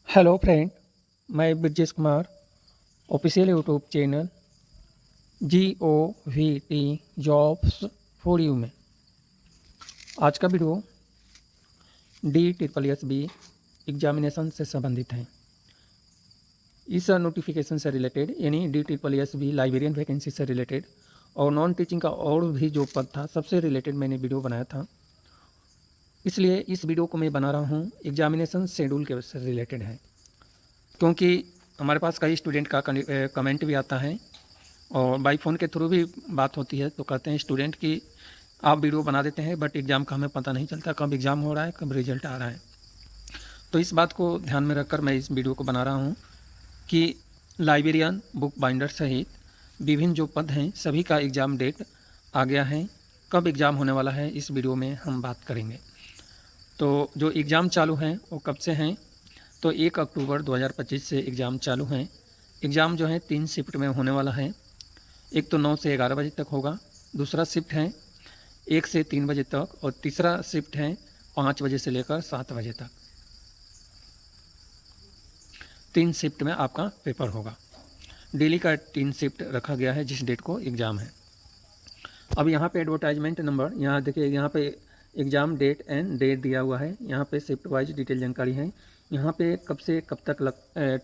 Hello friend, मैं Brajesh Kumar official YouTube channel GOVT jobs for you में आज का वीडियो DSSB एग्जामिनेशन से संबंधित है। इस नोटिफिकेशन से रिलेटेड यानी DSSB लाइब्रेरियन वैकेंसी से रिलेटेड और नॉन टीचिंग का और भी जो पद था सबसे रिलेटेड मैंने वीडियो बनाया था। इसलिए इस वीडियो को मैं बना रहा हूँ एग्जामिनेशन शेड्यूल के से रिलेटेड है, क्योंकि हमारे पास कई स्टूडेंट का कमेंट भी आता है और बाई फ़ोन के थ्रू भी बात होती है। तो कहते हैं स्टूडेंट कि आप वीडियो बना देते हैं बट एग्ज़ाम का हमें पता नहीं चलता कब एग्ज़ाम हो रहा है, कब रिजल्ट आ रहा है। तो इस बात को ध्यान में रखकर मैं इस वीडियो को बना रहा हूँ कि लाइब्रेरियन, बुक बाइंडर सहित विभिन्न जो पद हैं सभी का एग्ज़ाम डेट आ गया है। कब एग्ज़ाम होने वाला है इस वीडियो में हम बात करेंगे। तो जो एग्ज़ाम चालू हैं वो कब से हैं, तो 1 अक्टूबर 2025 से एग्ज़ाम चालू हैं। एग्ज़ाम जो है 3 शिफ्ट में होने वाला है। एक तो 9 से 11 बजे तक होगा, दूसरा शिफ्ट है 1 से 3 बजे तक और तीसरा शिफ्ट है 5 बजे से लेकर 7 बजे तक। 3 शिफ्ट में आपका पेपर होगा। डेली का 3 शिफ्ट रखा गया है जिस डेट को एग्ज़ाम है। अब यहाँ पे एडवर्टाइजमेंट नंबर, यहाँ देखिए, यहाँ पे एग्ज़ाम डेट एंड डेट दिया हुआ है। यहाँ पे शिफ्ट वाइज डिटेल जानकारी है। यहाँ पे कब से कब तक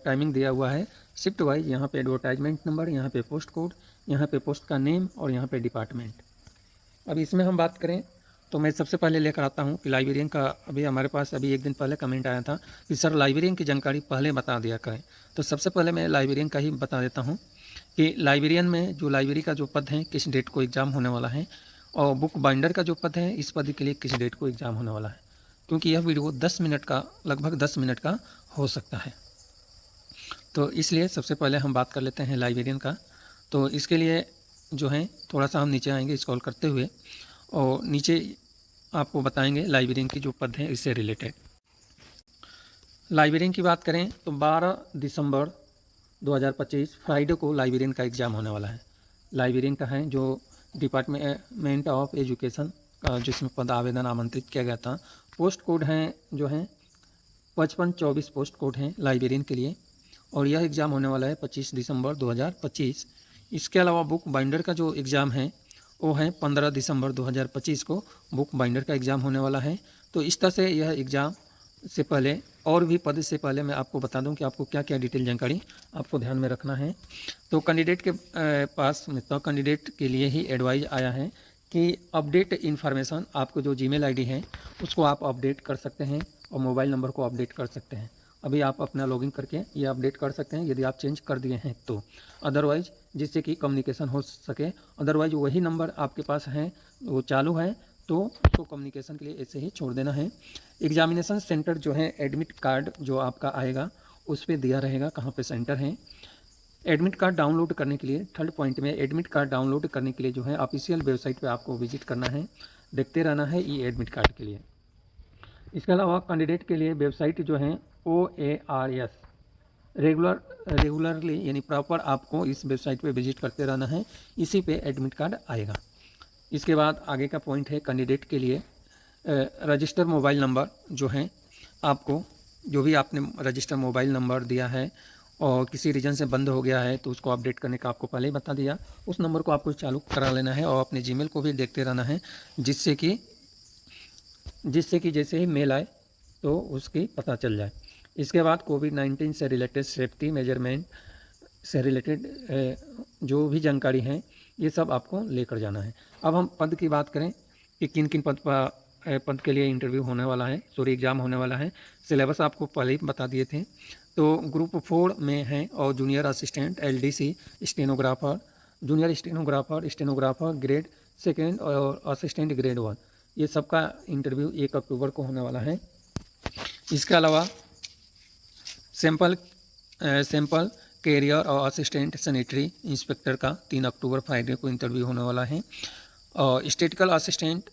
टाइमिंग दिया हुआ है शिफ्ट वाइज। यहाँ पे एडवर्टाइजमेंट नंबर, यहाँ पे पोस्ट कोड, यहाँ पे पोस्ट का नेम और यहाँ पे डिपार्टमेंट। अब इसमें हम बात करें तो मैं सबसे पहले लेकर आता हूँ कि लाइब्रेरियन का अभी हमारे पास अभी एक दिन पहले कमेंट आया था कि सर लाइब्रेरियन की जानकारी पहले बता दिया करें। तो सबसे पहले मैं लाइब्रेरियन का ही बता देता हूँ कि लाइब्रेरियन में जो लाइब्रेरी का जो पद है किस डेट को एग्ज़ाम होने वाला है, और बुक बाइंडर का जो पद है इस पद के लिए किस डेट को एग्ज़ाम होने वाला है, क्योंकि यह वीडियो 10 मिनट का, लगभग 10 मिनट का हो सकता है। तो इसलिए सबसे पहले हम बात कर लेते हैं लाइब्रेरियन का। तो इसके लिए जो है थोड़ा सा हम नीचे आएंगे स्क्रॉल करते हुए और नीचे आपको बताएंगे लाइब्रेरियन की जो पद हैं इससे रिलेटेड। लाइब्रेरियन की बात करें तो 12 दिसंबर 2025 फ्राइडे को लाइब्रेरियन का एग्ज़ाम होने वाला है। लाइब्रेरियन का है जो डिपार्टमेंट ऑफ एजुकेशन का जिसमें पद आवेदन आमंत्रित किया गया था। पोस्ट कोड हैं जो हैं 5524 पोस्ट कोड हैं लाइब्रेरियन के लिए, और यह एग्ज़ाम होने वाला है 25 दिसंबर 2025। इसके अलावा बुक बाइंडर का जो एग्ज़ाम है वो है 15 दिसंबर 2025 को बुक बाइंडर का एग्ज़ाम होने वाला है। तो इस तरह से यह एग्ज़ाम से पहले और भी पद से पहले मैं आपको बता दूं कि आपको क्या क्या डिटेल जानकारी आपको ध्यान में रखना है। तो कैंडिडेट के पास तो कैंडिडेट के लिए ही एडवाइस आया है कि अपडेट इन्फॉर्मेशन, आपको जो जीमेल आईडी है उसको आप अपडेट कर सकते हैं और मोबाइल नंबर को अपडेट कर सकते हैं। अभी आप अपना लॉगिन करके ये अपडेट कर सकते हैं यदि आप चेंज कर दिए हैं तो, अदरवाइज जिससे कि कम्युनिकेशन हो सके। अदरवाइज वही नंबर आपके पास है वो चालू है तो उसको कम्युनिकेशन के लिए ऐसे ही छोड़ देना है। एग्जामिनेशन सेंटर जो है एडमिट कार्ड जो आपका आएगा उस पर दिया रहेगा कहाँ पे सेंटर है। एडमिट कार्ड डाउनलोड करने के लिए थर्ड पॉइंट में एडमिट कार्ड डाउनलोड करने के लिए जो है ऑफिशियल वेबसाइट पे आपको विजिट करना है, देखते रहना है ई एडमिट कार्ड के लिए। इसके अलावा कैंडिडेट के लिए वेबसाइट जो है OARS रेगुलरली यानी प्रॉपर आपको इस वेबसाइट पे विजिट करते रहना है, इसी पे एडमिट कार्ड आएगा। इसके बाद आगे का पॉइंट है कैंडिडेट के लिए रजिस्टर मोबाइल नंबर जो है, आपको जो भी आपने रजिस्टर मोबाइल नंबर दिया है और किसी रीजन से बंद हो गया है तो उसको अपडेट करने का आपको पहले ही बता दिया, उस नंबर को आपको चालू करा लेना है और अपने जीमेल को भी देखते रहना है जिससे कि जैसे ही मेल आए तो उसकी पता चल जाए। इसके बाद कोविड-19 से रिलेटेड सेफ्टी मेजरमेंट से रिलेटेड जो भी जानकारी है ये सब आपको लेकर जाना है। अब हम पद की बात करें कि किन किन पद के लिए इंटरव्यू होने वाला है, सॉरी एग्ज़ाम होने वाला है। सिलेबस आपको पहले ही बता दिए थे। तो ग्रुप 4 में है और junior assistant LDC stenographer, junior stenographer grade 2 और असिस्टेंट ग्रेड 1, ये सबका इंटरव्यू 1 अक्टूबर को होने वाला है। इसके अलावा सैम्पल कैरियर और असिस्टेंट सैनिटरी इंस्पेक्टर का 3 अक्टूबर फ्राइडे को इंटरव्यू होने वाला है। और statistical assistant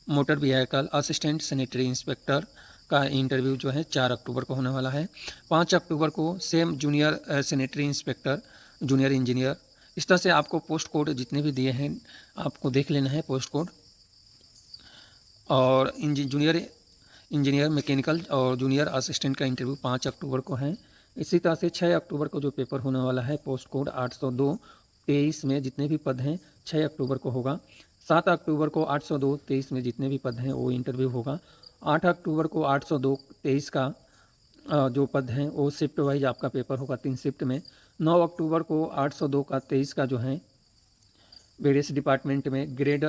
motor vehicle assistant sanitary inspector का इंटरव्यू जो है 4 अक्टूबर को होने वाला है। 5 अक्टूबर को same junior sanitary inspector, junior engineer. इस तरह से आपको पोस्ट कोड जितने भी दिए हैं आपको देख लेना है पोस्ट कोड। और जूनियर इंजीनियर मैकेनिकल और जूनियर असिस्टेंट का इंटरव्यू 5 अक्टूबर को है। इसी तरह से 6 अक्टूबर को जो पेपर होने वाला है पोस्ट कोड 802-23 में जितने भी पद हैं 6 अक्टूबर को होगा। 7 अक्टूबर को 802-23 में जितने भी पद हैं वो इंटरव्यू होगा। 8 अक्टूबर को 802-23 का जो पद हैं वो शिफ्ट वाइज आपका पेपर होगा 3 शिफ्ट में। 9 अक्टूबर को 802 का 23 का जो है वेरियस डिपार्टमेंट में grade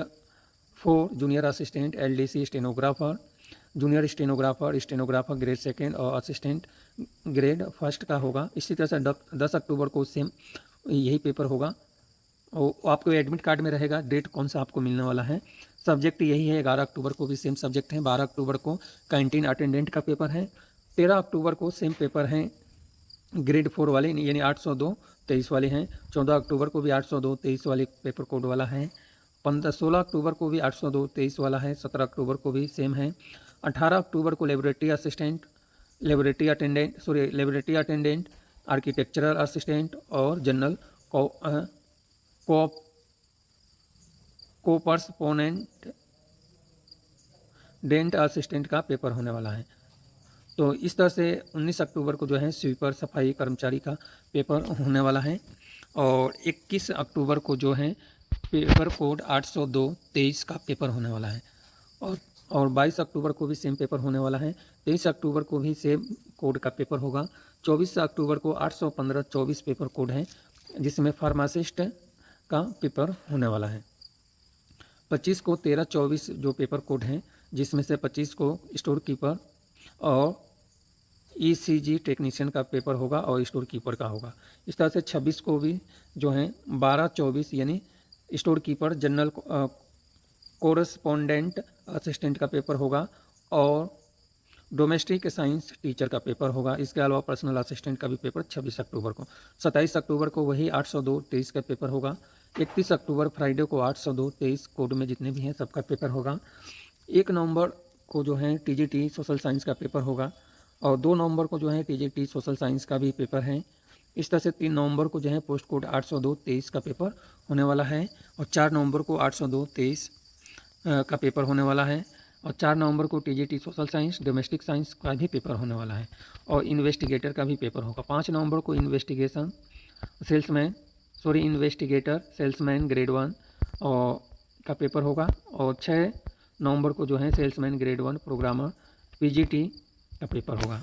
4 junior assistant, LDC stenographer, junior stenographer grade 2 और असिस्टेंट ग्रेड 1 का होगा। इसी तरह से 10 अक्टूबर को सेम यही पेपर होगा और आपको एडमिट कार्ड में रहेगा डेट कौन सा आपको मिलने वाला है। सब्जेक्ट यही है। 11 अक्टूबर को भी सेम सब्जेक्ट है। 12 अक्टूबर को कैंटीन अटेंडेंट का पेपर है। 13 अक्टूबर को सेम पेपर हैं ग्रेड 4 वाले यानी 802-23 वाले हैं। 14 अक्टूबर को भी 802-23 वाले पेपर कोड वाला है। 16 अक्टूबर को भी 802-23 वाला है। 17 अक्टूबर को भी सेम है। 18 अक्टूबर को लेबोरेटरी अटेंडेंट, आर्किटेक्चरल असिस्टेंट और जनरल कोपर्सपोनेंट डेंट असिस्टेंट का पेपर होने वाला है। तो इस तरह से 19 अक्टूबर को जो है स्वीपर सफाई कर्मचारी का पेपर होने वाला है और 21 अक्टूबर को जो है पेपर कोड 802-23 का पेपर होने वाला है और 22 अक्टूबर को भी सेम पेपर होने वाला है। 23 अक्टूबर को भी सेम कोड का पेपर होगा। 24 अक्टूबर को 815-24 पेपर कोड है जिसमें फार्मासिस्ट का पेपर होने वाला है। 25 को 13-24 जो पेपर कोड हैं जिसमें से 25 को स्टोर कीपर और ECG टेक्नीशियन का पेपर होगा और स्टोर कीपर का होगा। इस तरह से 26 को भी जो है 12-24 यानी स्टोर कीपर, जनरल कोरस्पोंडेंट असिस्टेंट का पेपर होगा और डोमेस्टिक साइंस टीचर का पेपर होगा। इसके अलावा पर्सनल असिस्टेंट का भी पेपर 26 अक्टूबर को। 27 अक्टूबर को वही 802-23 का पेपर होगा। 31 अक्टूबर फ्राइडे को 802-23 कोड में जितने भी हैं सबका पेपर होगा। 1 नवंबर को जो है TGT सोशल साइंस का पेपर होगा और 2 नवंबर को जो है TGT सोशल साइंस का भी पेपर है। इस तरह से 3 नवंबर को जो है पोस्ट कोड 802-23 का पेपर होने वाला है और 4 नवंबर को 802-23 का पेपर होने वाला है और 4 नवंबर को TGT social science domestic science का भी पेपर होने वाला है और इन्वेस्टिगेटर का भी पेपर होगा। 5 नवंबर को इन्वेस्टिगेटर सेल्समैन ग्रेड 1 और का पेपर होगा और 6 नवंबर को जो है सेल्समैन ग्रेड 1 प्रोग्रामर PGT का पेपर होगा।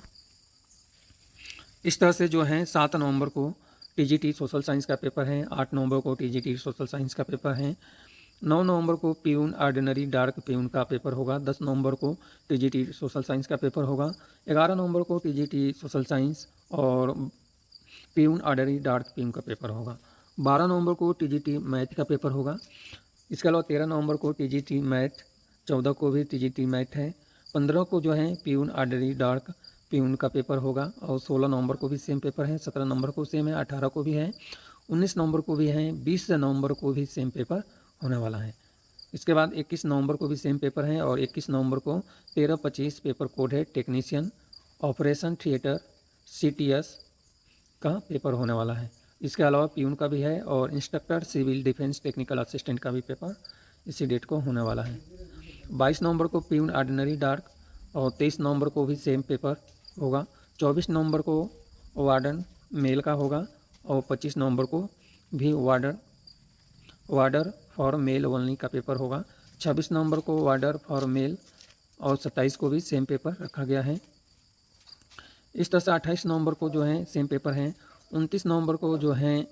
इस तरह से जो है 7 नवंबर को TGT सोशल साइंस का पेपर है। 8 नवंबर को TGT सोशल साइंस का पेपर है। 9 नवंबर को प्यून ऑर्डिनरी डार्क प्यून का पेपर होगा। 10 नवंबर को TGT सोशल साइंस का पेपर होगा। 11 नवंबर को TGT सोशल साइंस और प्यून ऑर्डिनरी डार्क प्यून का पेपर होगा। 12 नवंबर को TGT मैथ का पेपर होगा। इसके अलावा 13 नवंबर को TGT मैथ, 14 को भी TGT मैथ है। 15 को जो है प्यून ऑर्डिनरी डार्क प्यून का पेपर होगा और 16 नवंबर को भी सेम पेपर है। 17 नवंबर को सेम है। 18 को भी है। 19 नवंबर को भी है। 20 नवंबर को भी सेम पेपर होने वाला है। इसके बाद 21 नवंबर को भी सेम पेपर है और 21 नवंबर को 13-25 पेपर कोड है। टेक्नीशियन ऑपरेशन थिएटर CTS का पेपर होने वाला है। इसके अलावा प्यून का भी है और instructor civil defence technical assistant का भी पेपर इसी डेट को होने वाला है। 22 नवंबर को प्यून ऑर्डिनरी डार्क और 23 नवंबर को भी सेम पेपर होगा। 24 नवंबर को वार्डन मेल का होगा और 25 नवंबर को भी वार्डर फॉर मेल ओनली का पेपर होगा। 26 नवंबर को वार्डर फॉर मेल और 27 को भी सेम पेपर रखा गया है। इस तरह से 28 नवंबर को जो है सेम पेपर हैं। 29 नवंबर को जो है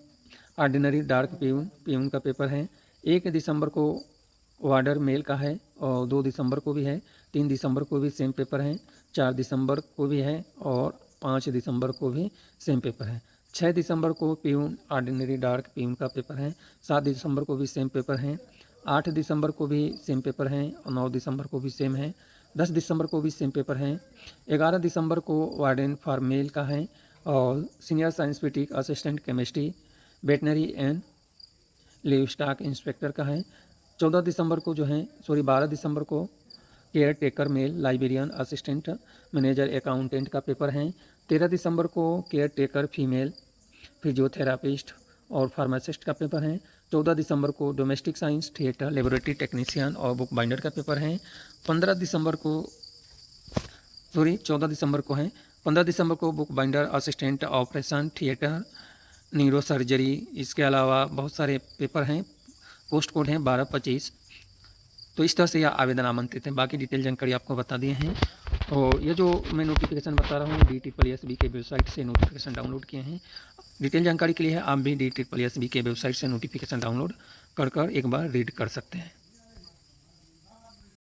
ऑर्डिनरी डार्क प्यून का पेपर है। 1 दिसंबर को वार्डर मेल का है और 2 दिसंबर को भी है। 3 दिसंबर को भी सेम पेपर है। 4 दिसंबर को भी है और 5 दिसंबर को भी सेम पेपर है। 6 दिसंबर को प्यून ऑर्डिनरी डार्क प्यून का पेपर है। 7 दिसंबर को भी सेम पेपर है। 8 दिसंबर को भी सेम पेपर है और 9 दिसंबर को भी सेम है। 10 दिसंबर को भी सेम पेपर है। 11 दिसंबर को वार्डन फॉर मेल का है और senior scientific assistant chemistry veterinary and livestock inspector का है। 12 दिसंबर को care taker male librarian assistant manager accountant का पेपर है। 13 दिसंबर को केयर टेकर फीमेल फिजियोथेरापिस्ट और फार्मासिस्ट का पेपर है। 14 दिसंबर को domestic science theatre laboratory technician और बुक बाइंडर का पेपर है। 15 दिसंबर को 14 दिसंबर को है। 15 दिसंबर को book binder, assistant operation theatre, neuro surgery, इसके अलावा बहुत सारे पेपर हैं। पोस्ट कोड है 1225। तो इस तरह से यह आवेदन आमंत्रित है। बाकी डिटेल जानकारी आपको बता दिए हैं। और ये जो मैं नोटिफिकेशन बता रहा हूँ DSSB के वेबसाइट से नोटिफिकेशन डाउनलोड किए हैं। डिटेल जानकारी के लिए आप भी DSSB के वेबसाइट से नोटिफिकेशन डाउनलोड कर एक बार रीड कर सकते हैं।